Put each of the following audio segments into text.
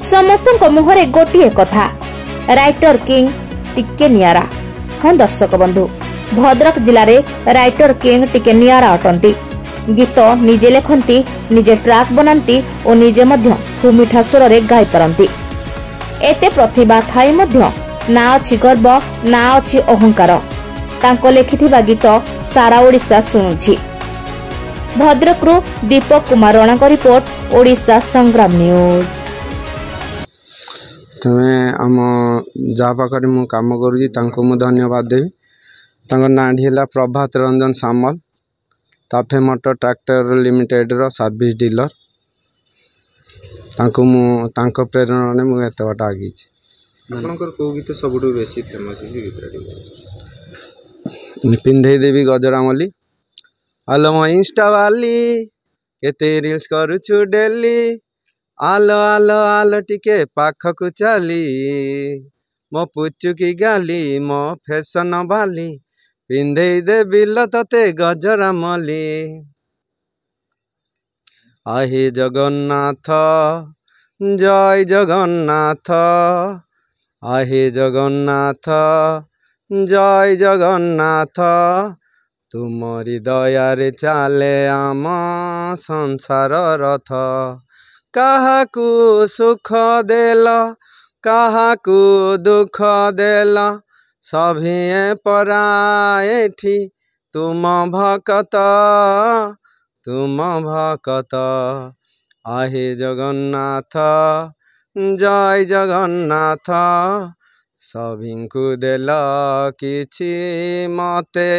समस्त मुहरे गोटे कथा राइटर किंग टिके नियारा। हाँ दर्शक बंधु, भद्रक जिले में राइटर किंग टिके नियारा अटंती। गीत निजे लेखंती, निजे ट्रैक बनाती और निजे खूब मीठा स्वर रे गाई पारती। एते प्रतिभा थाई मध्य ना अछि गर्व ना अछि अहंकार। तांको लेखिथिबा गीत सारा ओडिशा शुणुछि। भद्रकरू दीपक कुमार राणा रिपोर्ट, ओडिशा संग्राम न्यूज। तुम्हें आम जहाँ पाखे मु कम करुँगी धन्यवाद देवी। नाँटी है प्रभात रंजन सामल, ताफे मोटर ट्रैक्टर लिमिटेड रो सर्विस डीलर। प्रेरणा ने मुझे एत बाट आगे गीत सब बेसी फेमस पिंधे देवी गजरामली। आलो मो इंस्टा वाली केते रील्स करुछु डेली। आलो आलो आलो टिके पाखकु चली, मो पुचुकी गाली मो फैशन वाली। पिंधे देवी लो तते गजरामली। आहे जगन्नाथ जय जगन्नाथ, आहे जगन्नाथ जय जगन्नाथ। तुमरी दयारे चाले आम संसार रथ। काहाकू सुख देल काहाकू दुख देल, सभिए पराएठी तुम भकत तुम भकत। आहे जगन्नाथ जय जगन्नाथ, सभिंकु देल किछि मते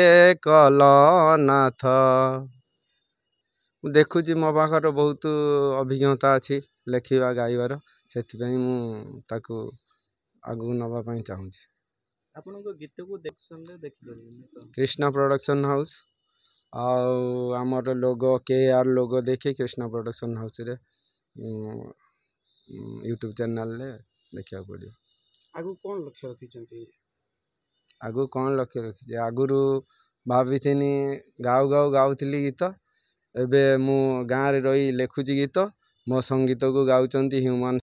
कलनाथ। देखुची मो पाखर बहुत अभिज्ञता अच्छी लेखिबा गाइबार, से ताकू आगू नवा चाहूँ। कृष्णा प्रोडक्शन हाउस आमर लोगो KR लोगो देखी कृष्णा प्रोडक्शन हाउस रे यूट्यूब चैनल ले देखा पड़ो। आगू कौन लक्ष्य रखी? आगू कौन लक्ष्य रखी? आगुरी भाभी गाँव गाँव गाउली गीत, एबे मु गाँव रे रही लेखुची गीत। मो संगीत को गाउचंती ह्यूमन